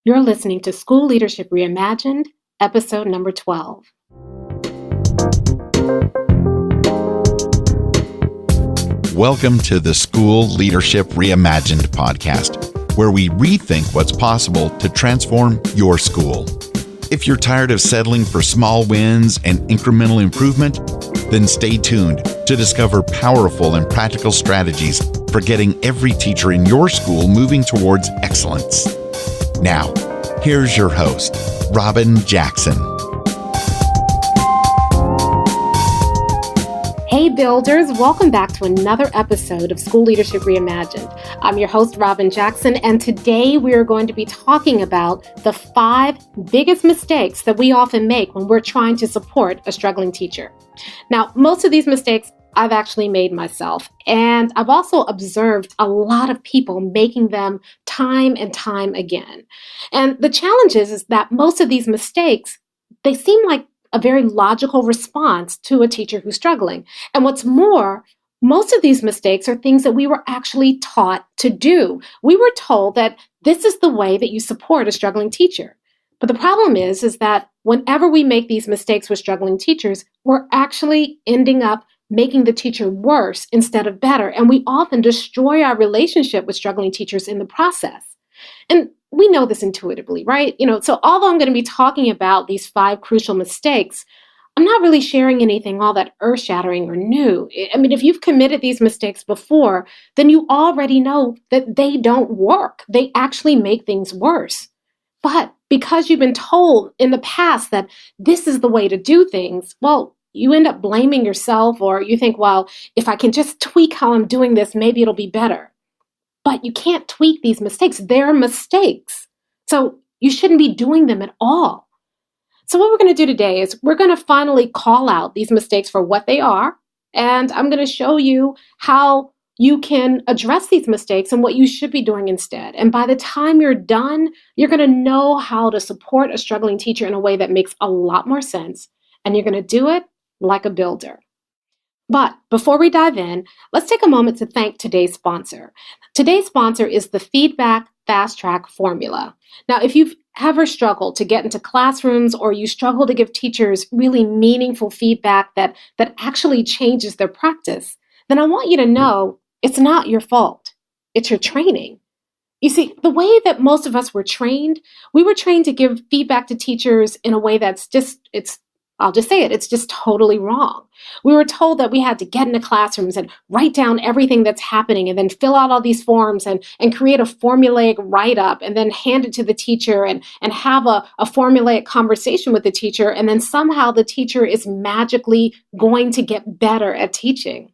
You're listening to School Leadership Reimagined, episode number 12. Welcome to the School Leadership Reimagined podcast, where we rethink what's possible to transform your school. If you're tired of settling for small wins and incremental improvement, then stay tuned to discover powerful and practical strategies for getting every teacher in your school moving towards excellence. Now, here's your host, Robyn Jackson. Hey builders, welcome back to another episode of School Leadership Reimagined. I'm your host, Robyn Jackson, and today we are going to be talking about the 5 biggest mistakes that we often make when we're trying to support a struggling teacher. Now, most of these mistakes I've actually made myself, and I've also observed a lot of people making them time and time again. And the challenge is that most of these mistakes, they seem like a very logical response to a teacher who's struggling. And what's more, most of these mistakes are things that we were actually taught to do. We were told that this is the way that you support a struggling teacher. But the problem is that whenever we make these mistakes with struggling teachers, we're actually ending up making the teacher worse instead of better. And we often destroy our relationship with struggling teachers in the process. And we know this intuitively, right? So although I'm going to be talking about these 5 crucial mistakes, I'm not really sharing anything all that earth-shattering or new. I mean, if you've committed these mistakes before, then you already know that they don't work. They actually make things worse. But because you've been told in the past that this is the way to do things, well, you end up blaming yourself, or you think, well, if I can just tweak how I'm doing this, maybe it'll be better. But you can't tweak these mistakes. They're mistakes. So you shouldn't be doing them at all. So what we're going to do today is we're going to finally call out these mistakes for what they are. And I'm going to show you how you can address these mistakes and what you should be doing instead. And by the time you're done, you're going to know how to support a struggling teacher in a way that makes a lot more sense. And you're going to do it like a builder. But before we dive in, let's take a moment to thank today's sponsor. Today's sponsor is the Feedback Fast Track Formula. Now, if you've ever struggled to get into classrooms, or you struggle to give teachers really meaningful feedback that actually changes their practice, then I want you to know it's not your fault. It's your training. You see, the way that most of us were trained, we were trained to give feedback to teachers in a way that's I'll just say it, it's just totally wrong. We were told that we had to get into classrooms and write down everything that's happening and then fill out all these forms and create a formulaic write-up and then hand it to the teacher and have a formulaic conversation with the teacher, and then somehow the teacher is magically going to get better at teaching.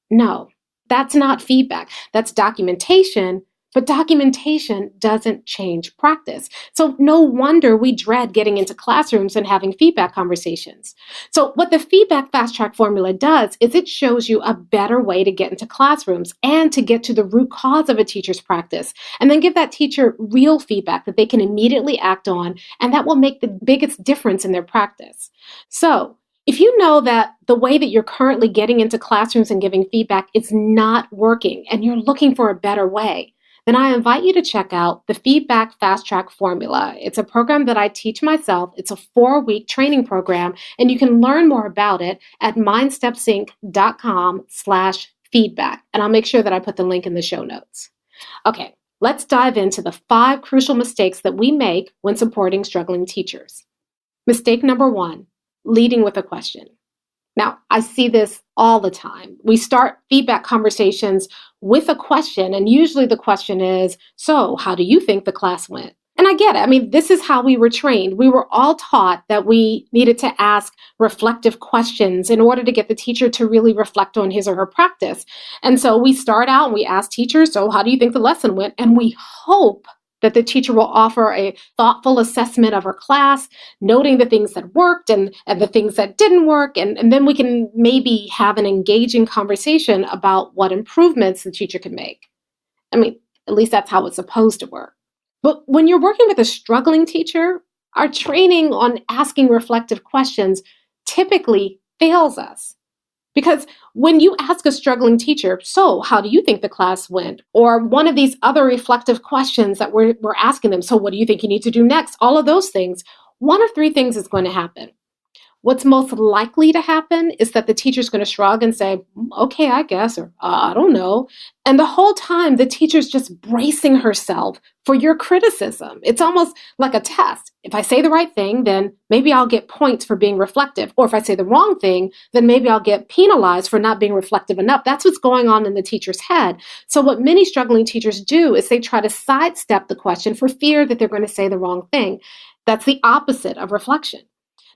No, that's not feedback. That's documentation. But documentation doesn't change practice. So no wonder we dread getting into classrooms and having feedback conversations. So what the Feedback Fast Track Formula does is it shows you a better way to get into classrooms and to get to the root cause of a teacher's practice, and then give that teacher real feedback that they can immediately act on, and that will make the biggest difference in their practice. So if you know that the way that you're currently getting into classrooms and giving feedback is not working, and you're looking for a better way, then I invite you to check out the Feedback Fast Track Formula. It's a program that I teach myself. It's a 4-week training program, and you can learn more about it at mindstepsync.com/feedback. And I'll make sure that I put the link in the show notes. Okay, let's dive into the 5 crucial mistakes that we make when supporting struggling teachers. Mistake number 1, leading with a question. Now, I see this all the time. We start feedback conversations with a question, and usually the question is, so how do you think the class went? And I get it. I mean, this is how we were trained. We were all taught that we needed to ask reflective questions in order to get the teacher to really reflect on his or her practice. And so we start out and we ask teachers, so how do you think the lesson went? And we hope that the teacher will offer a thoughtful assessment of her class, noting the things that worked and the things that didn't work. And then we can maybe have an engaging conversation about what improvements the teacher can make. I mean, at least that's how it's supposed to work. But when you're working with a struggling teacher, our training on asking reflective questions typically fails us. Because when you ask a struggling teacher, so how do you think the class went? Or one of these other reflective questions that we're asking them, so what do you think you need to do next? All of those things, one of three things is going to happen. What's most likely to happen is that the teacher's going to shrug and say, okay, I guess, or I don't know. And the whole time, the teacher's just bracing herself for your criticism. It's almost like a test. If I say the right thing, then maybe I'll get points for being reflective. Or if I say the wrong thing, then maybe I'll get penalized for not being reflective enough. That's what's going on in the teacher's head. So what many struggling teachers do is they try to sidestep the question for fear that they're going to say the wrong thing. That's the opposite of reflection.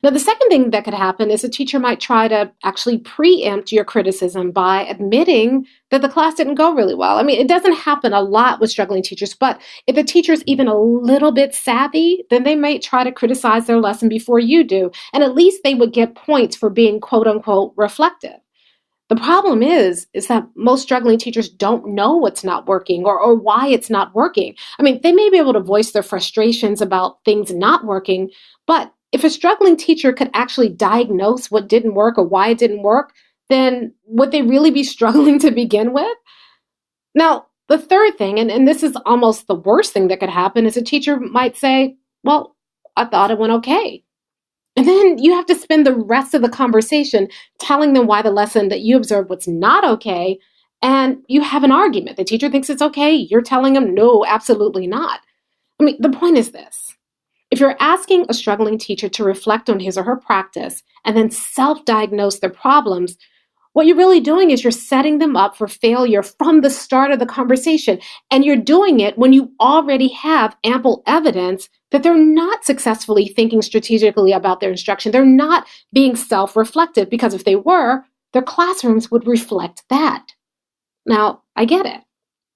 Now, the second thing that could happen is a teacher might try to actually preempt your criticism by admitting that the class didn't go really well. I mean, it doesn't happen a lot with struggling teachers, but if the teacher's even a little bit savvy, then they might try to criticize their lesson before you do. And at least they would get points for being quote unquote reflective. The problem is that most struggling teachers don't know what's not working or why it's not working. I mean, they may be able to voice their frustrations about things not working, but if a struggling teacher could actually diagnose what didn't work or why it didn't work, then would they really be struggling to begin with? Now, the third thing, and this is almost the worst thing that could happen, is a teacher might say, well, I thought it went okay. And then you have to spend the rest of the conversation telling them why the lesson that you observed was not okay, and you have an argument. The teacher thinks it's okay. You're telling them, no, absolutely not. I mean, the point is this. If you're asking a struggling teacher to reflect on his or her practice and then self-diagnose their problems, what you're really doing is you're setting them up for failure from the start of the conversation. And you're doing it when you already have ample evidence that they're not successfully thinking strategically about their instruction. They're not being self-reflective, because if they were, their classrooms would reflect that. Now, I get it.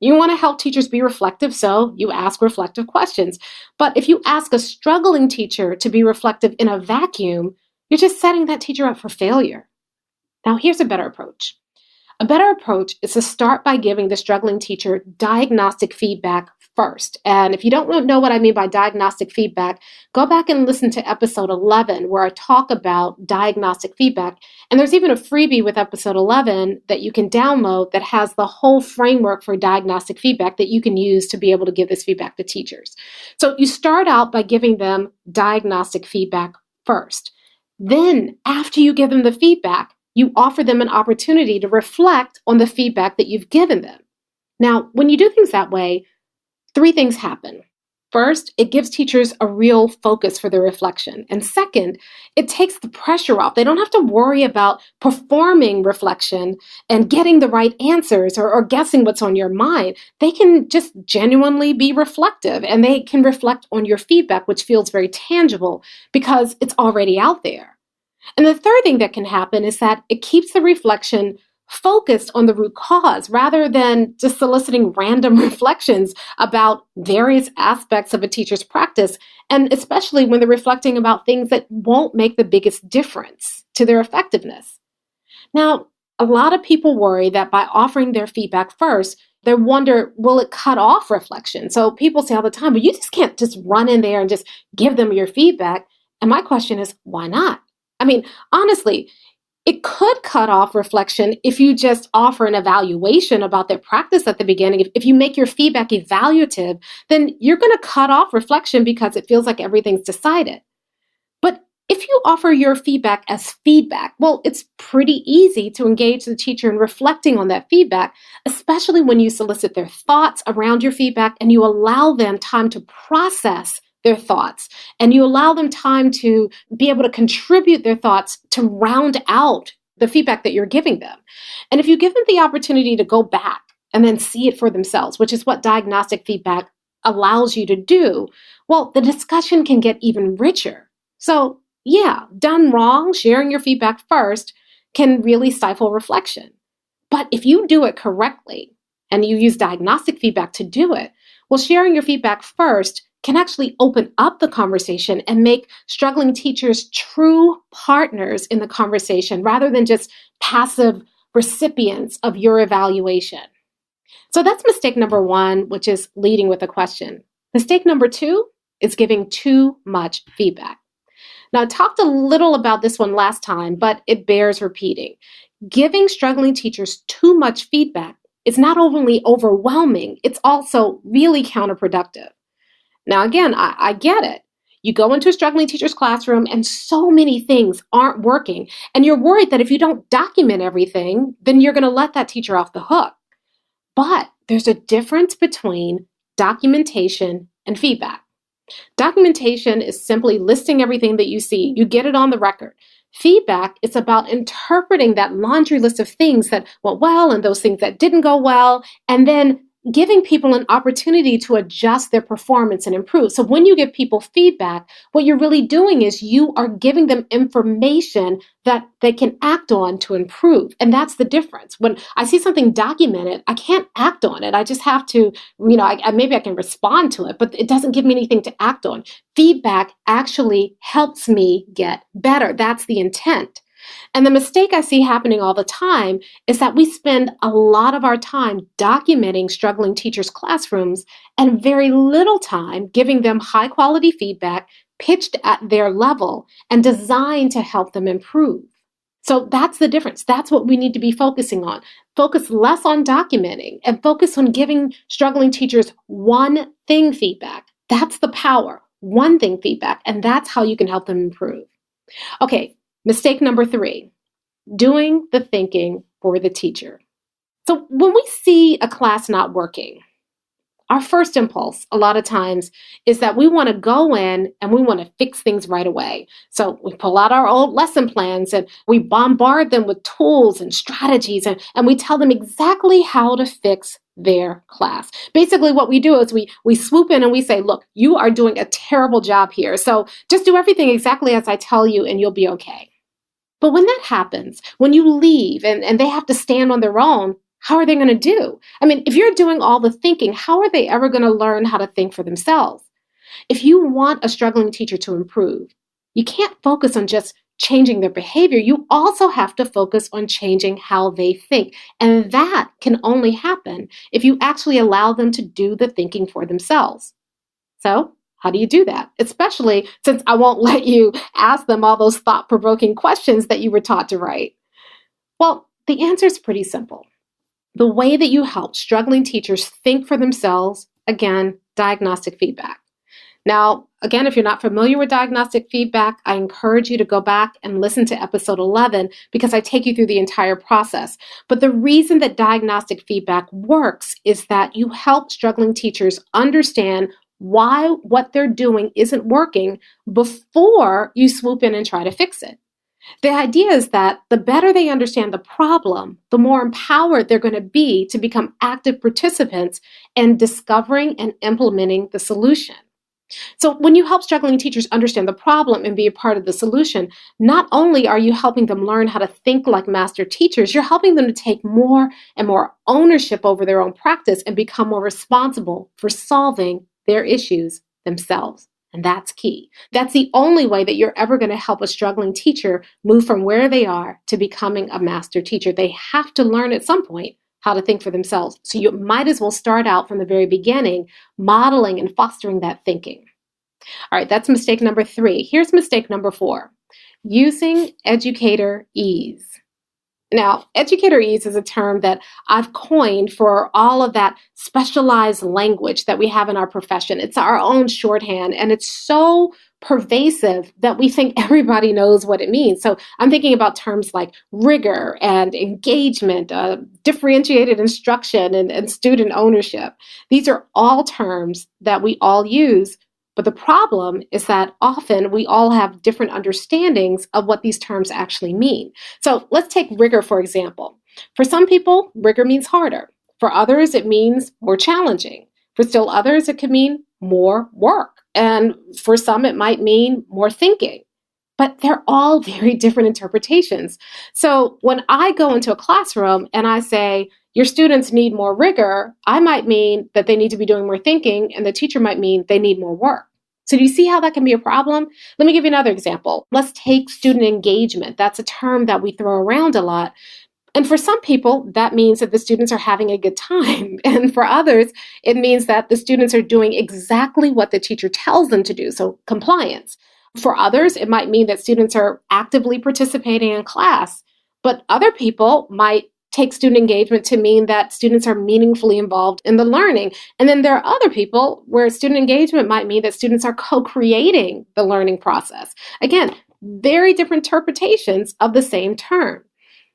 You want to help teachers be reflective, so you ask reflective questions. But if you ask a struggling teacher to be reflective in a vacuum, you're just setting that teacher up for failure. Now, here's a better approach. A better approach is to start by giving the struggling teacher diagnostic feedback first. And if you don't know what I mean by diagnostic feedback, go back and listen to episode 11, where I talk about diagnostic feedback. And there's even a freebie with episode 11 that you can download that has the whole framework for diagnostic feedback that you can use to be able to give this feedback to teachers. So you start out by giving them diagnostic feedback first. Then, after you give them the feedback, you offer them an opportunity to reflect on the feedback that you've given them. Now, when you do things that way, three things happen. First, it gives teachers a real focus for their reflection. And second, it takes the pressure off. They don't have to worry about performing reflection and getting the right answers or guessing what's on your mind. They can just genuinely be reflective, and they can reflect on your feedback, which feels very tangible because it's already out there. And the third thing that can happen is that it keeps the reflection focused on the root cause rather than just soliciting random reflections about various aspects of a teacher's practice, and especially when they're reflecting about things that won't make the biggest difference to their effectiveness. Now, a lot of people worry that by offering their feedback first, they wonder, will it cut off reflection? So people say all the time, but you just can't just run in there and just give them your feedback. And my question is, why not? I mean, honestly, it could cut off reflection if you just offer an evaluation about their practice at the beginning. If you make your feedback evaluative, then you're going to cut off reflection because it feels like everything's decided. But if you offer your feedback as feedback, well, it's pretty easy to engage the teacher in reflecting on that feedback, especially when you solicit their thoughts around your feedback and you allow them time to process their thoughts, and you allow them time to be able to contribute their thoughts to round out the feedback that you're giving them. And if you give them the opportunity to go back and then see it for themselves, which is what diagnostic feedback allows you to do, well, the discussion can get even richer. So yeah, done wrong, sharing your feedback first can really stifle reflection. But if you do it correctly and you use diagnostic feedback to do it, well, sharing your feedback first can actually open up the conversation and make struggling teachers true partners in the conversation rather than just passive recipients of your evaluation. So that's mistake number one, which is leading with a question. Mistake number two is giving too much feedback. Now, I talked a little about this one last time, but it bears repeating. Giving struggling teachers too much feedback is not only overwhelming, it's also really counterproductive. Now, again, I get it. You go into a struggling teacher's classroom and so many things aren't working. And you're worried that if you don't document everything, then you're going to let that teacher off the hook. But there's a difference between documentation and feedback. Documentation is simply listing everything that you see. You get it on the record. Feedback is about interpreting that laundry list of things that went well and those things that didn't go well, and then giving people an opportunity to adjust their performance and improve. So when you give people feedback, what you're really doing is you are giving them information that they can act on to improve. And that's the difference. When I see something documented, I can't act on it. I just have to, maybe I can respond to it, but it doesn't give me anything to act on. Feedback actually helps me get better. That's the intent. And the mistake I see happening all the time is that we spend a lot of our time documenting struggling teachers' classrooms and very little time giving them high quality feedback pitched at their level and designed to help them improve. So that's the difference. That's what we need to be focusing on. Focus less on documenting and focus on giving struggling teachers one thing feedback. That's the power. One thing feedback. And that's how you can help them improve. Okay. Mistake number 3, doing the thinking for the teacher. So when we see a class not working, our first impulse a lot of times is that we want to go in and we want to fix things right away. So we pull out our old lesson plans and we bombard them with tools and strategies and we tell them exactly how to fix their class. Basically, what we do is we swoop in and we say, look, you are doing a terrible job here. So just do everything exactly as I tell you and you'll be okay. But when that happens, when you leave and they have to stand on their own, how are they going to do? I mean, if you're doing all the thinking, how are they ever going to learn how to think for themselves? If you want a struggling teacher to improve, you can't focus on just changing their behavior. You also have to focus on changing how they think. And that can only happen if you actually allow them to do the thinking for themselves. So, how do you do that? Especially since I won't let you ask them all those thought-provoking questions that you were taught to write. Well, the answer is pretty simple. The way that you help struggling teachers think for themselves, again, diagnostic feedback. Now, again, if you're not familiar with diagnostic feedback, I encourage you to go back and listen to episode 11 because I take you through the entire process. But the reason that diagnostic feedback works is that you help struggling teachers understand why what they're doing isn't working before you swoop in and try to fix it. The idea is that the better they understand the problem, the more empowered they're going to be to become active participants in discovering and implementing the solution. So when you help struggling teachers understand the problem and be a part of the solution, not only are you helping them learn how to think like master teachers, you're helping them to take more and more ownership over their own practice and become more responsible for solving their issues themselves. And that's key. That's the only way that you're ever going to help a struggling teacher move from where they are to becoming a master teacher. They have to learn at some point how to think for themselves. So you might as well start out from the very beginning, modeling and fostering that thinking. All right, that's mistake number 3. Here's mistake number 4, using educator ease. Now, educator ease is a term that I've coined for all of that specialized language that we have in our profession. It's our own shorthand, and it's so pervasive that we think everybody knows what it means. So I'm thinking about terms like rigor and engagement, differentiated instruction, and student ownership. These are all terms that we all use. But the problem is that often we all have different understandings of what these terms actually mean. So let's take rigor, for example. For some people, rigor means harder. For others, it means more challenging. For still others, it could mean more work. And for some, it might mean more thinking. But they're all very different interpretations. So when I go into a classroom and I say, your students need more rigor, I might mean that they need to be doing more thinking, and the teacher might mean they need more work. So do you see how that can be a problem? Let me give you another example. Let's take student engagement. That's a term that we throw around a lot. And for some people, that means that the students are having a good time. And for others, it means that the students are doing exactly what the teacher tells them to do, so compliance. For others, it might mean that students are actively participating in class. But other people might take student engagement to mean that students are meaningfully involved in the learning. And then there are other people where student engagement might mean that students are co-creating the learning process. Again, very different interpretations of the same term.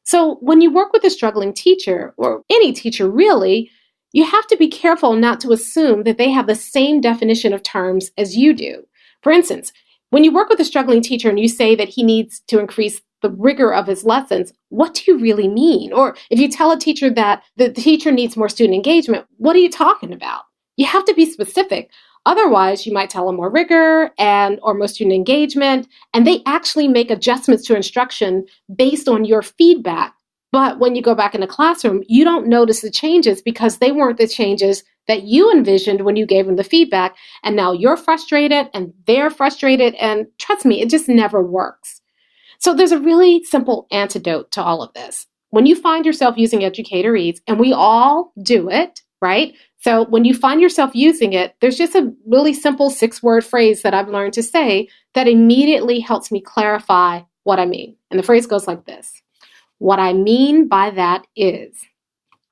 So when you work with a struggling teacher, or any teacher really, you have to be careful not to assume that they have the same definition of terms as you do. For instance, when you work with a struggling teacher and you say that he needs to increase the rigor of his lessons, what do you really mean? Or if you tell a teacher that the teacher needs more student engagement, what are you talking about? You have to be specific. Otherwise, you might tell them more rigor or more student engagement, and they actually make adjustments to instruction based on your feedback. But when you go back in the classroom, you don't notice the changes because they weren't the changes that you envisioned when you gave them the feedback. And now you're frustrated and they're frustrated. And trust me, it just never works. So there's a really simple antidote to all of this. When you find yourself using educator-eats, and we all do it, right? So when you find yourself using it, there's just a really simple 6-word phrase that I've learned to say that immediately helps me clarify what I mean. And the phrase goes like this. What I mean by that is.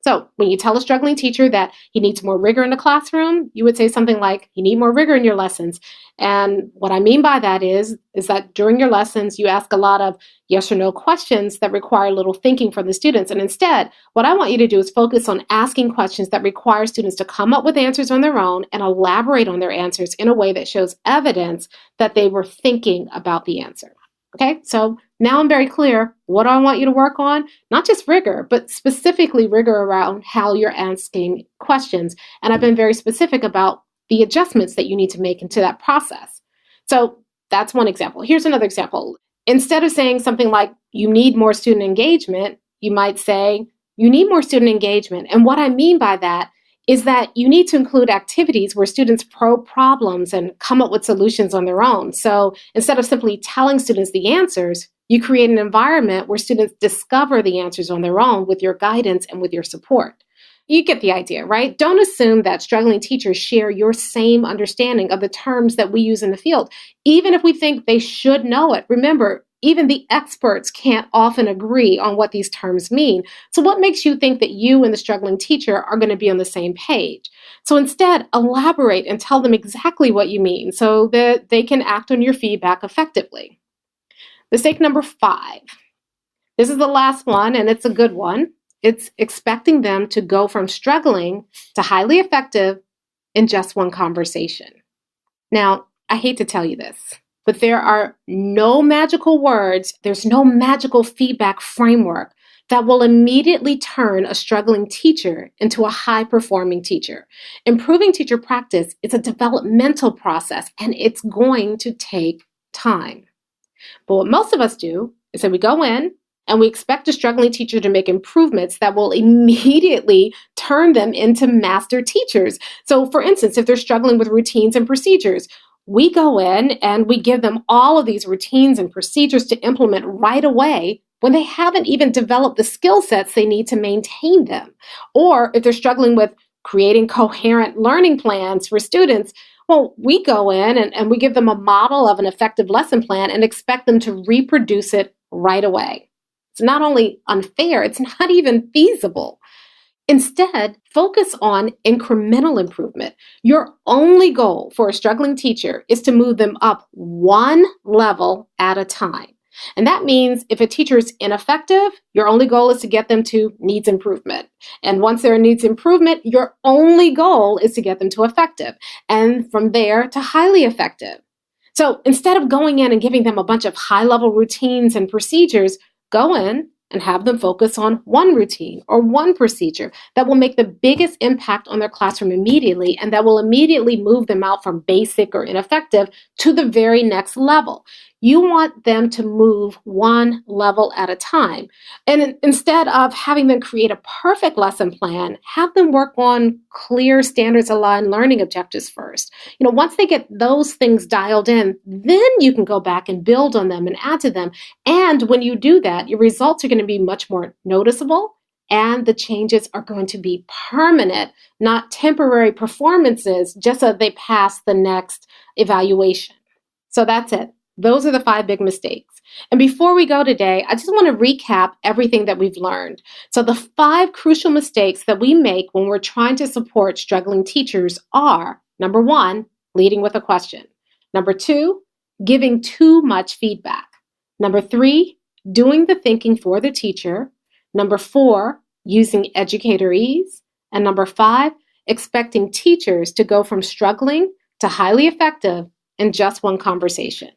So when you tell a struggling teacher that he needs more rigor in the classroom, you would say something like, you need more rigor in your lessons. And what I mean by that is that during your lessons, you ask a lot of yes or no questions that require little thinking from the students. And instead, what I want you to do is focus on asking questions that require students to come up with answers on their own and elaborate on their answers in a way that shows evidence that they were thinking about the answer. Okay, so now I'm very clear. What do I want you to work on? Not just rigor, but specifically rigor around how you're asking questions. And I've been very specific about the adjustments that you need to make into that process. So that's one example. Here's another example. Instead of saying something like, you need more student engagement, you might say, you need more student engagement. And what I mean by that is that you need to include activities where students probe problems and come up with solutions on their own. So instead of simply telling students the answers, you create an environment where students discover the answers on their own with your guidance and with your support. You get the idea, right? Don't assume that struggling teachers share your same understanding of the terms that we use in the field, even if we think they should know it. Remember, even the experts can't often agree on what these terms mean. So what makes you think that you and the struggling teacher are going to be on the same page? So instead, elaborate and tell them exactly what you mean so that they can act on your feedback effectively. Mistake number 5. This is the last one, and it's a good one. It's expecting them to go from struggling to highly effective in just one conversation. Now, I hate to tell you this, but there are no magical words, there's no magical feedback framework that will immediately turn a struggling teacher into a high-performing teacher. Improving teacher practice is a developmental process, and it's going to take time. But what most of us do is that we go in and we expect a struggling teacher to make improvements that will immediately turn them into master teachers. So for instance, if they're struggling with routines and procedures, we go in and we give them all of these routines and procedures to implement right away when they haven't even developed the skill sets they need to maintain them. Or if they're struggling with creating coherent learning plans for students, well, we go in and we give them a model of an effective lesson plan and expect them to reproduce it right away. It's not only unfair, it's not even feasible. Instead, focus on incremental improvement. Your only goal for a struggling teacher is to move them up one level at a time. And that means if a teacher is ineffective, your only goal is to get them to needs improvement. And once they're in needs improvement, your only goal is to get them to effective. And from there to highly effective. So instead of going in and giving them a bunch of high-level routines and procedures, go in and have them focus on one routine or one procedure that will make the biggest impact on their classroom immediately, and that will immediately move them out from basic or ineffective to the very next level. You want them to move one level at a time. And instead of having them create a perfect lesson plan, have them work on clear standards-aligned learning objectives first. Once they get those things dialed in, then you can go back and build on them and add to them. And when you do that, your results are going to be much more noticeable, and the changes are going to be permanent, not temporary performances, just so they pass the next evaluation. So that's it. Those are the 5 big mistakes. And before we go today, I just want to recap everything that we've learned. So the 5 crucial mistakes that we make when we're trying to support struggling teachers are, number 1, leading with a question. Number 2, giving too much feedback. Number 3, doing the thinking for the teacher. Number 4, using educatorese. And number 5, expecting teachers to go from struggling to highly effective in just one conversation.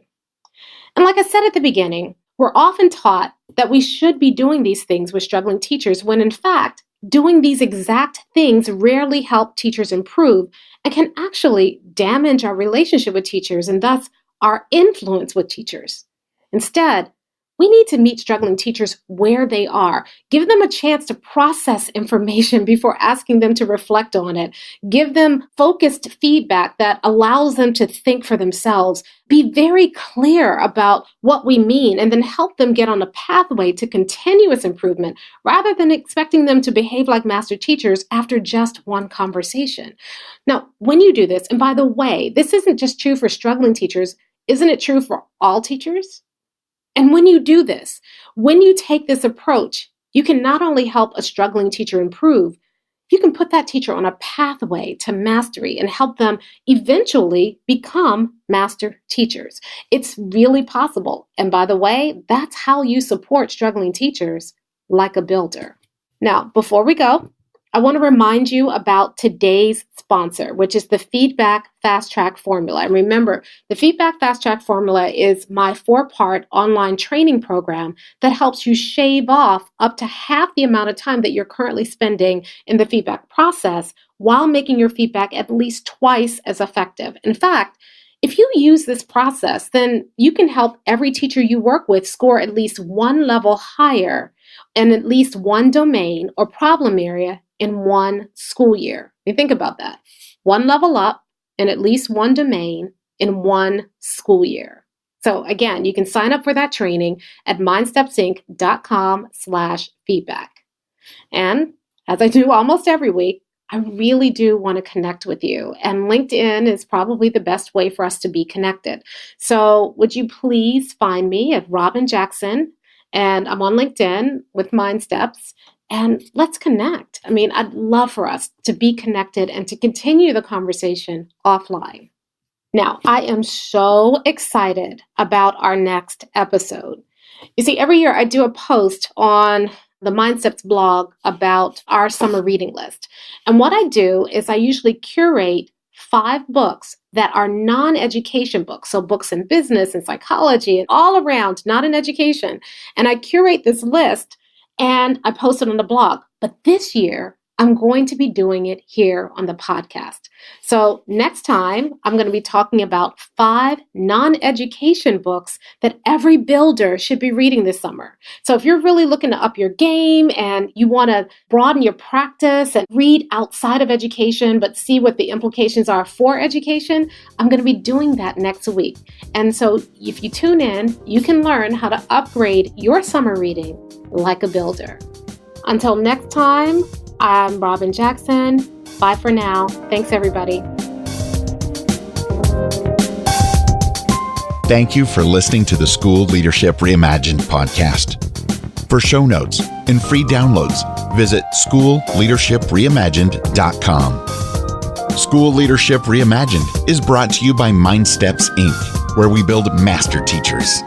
And like I said at the beginning, we're often taught that we should be doing these things with struggling teachers when in fact, doing these exact things rarely help teachers improve and can actually damage our relationship with teachers and thus our influence with teachers. Instead, we need to meet struggling teachers where they are. Give them a chance to process information before asking them to reflect on it. Give them focused feedback that allows them to think for themselves. Be very clear about what we mean and then help them get on a pathway to continuous improvement rather than expecting them to behave like master teachers after just one conversation. Now, when you do this, and by the way, this isn't just true for struggling teachers, isn't it true for all teachers? And when you do this, when you take this approach, you can not only help a struggling teacher improve, you can put that teacher on a pathway to mastery and help them eventually become master teachers. It's really possible. And by the way, that's how you support struggling teachers like a builder. Now, before we go, I want to remind you about today's sponsor, which is the Feedback Fast Track Formula. And remember, the Feedback Fast Track Formula is my 4-part online training program that helps you shave off up to half the amount of time that you're currently spending in the feedback process while making your feedback at least twice as effective. In fact, if you use this process, then you can help every teacher you work with score at least 1 level higher in at least one domain or problem area in one school year. You think about that. 1 level up in at least one domain in one school year. So again, you can sign up for that training at mindstepsinc.com/feedback. And as I do almost every week, I really do want to connect with you. And LinkedIn is probably the best way for us to be connected. So would you please find me at Robyn Jackson? And I'm on LinkedIn with MindSteps. And let's connect. I mean, I'd love for us to be connected and to continue the conversation offline. Now, I am so excited about our next episode. You see, every year I do a post on the MindSteps blog about our summer reading list. And what I do is I usually curate 5 books that are non-education books. So books in business and psychology and all around, not in education. And I curate this list and I post it on the blog. But this year, I'm going to be doing it here on the podcast. So next time, I'm going to be talking about 5 non-education books that every builder should be reading this summer. So if you're really looking to up your game and you want to broaden your practice and read outside of education, but see what the implications are for education, I'm going to be doing that next week. And so if you tune in, you can learn how to upgrade your summer reading like a builder. Until next time, I'm Robyn Jackson. Bye for now. Thanks, everybody. Thank you for listening to the School Leadership Reimagined podcast. For show notes and free downloads, visit schoolleadershipreimagined.com. School Leadership Reimagined is brought to you by MindSteps, Inc., where we build master teachers.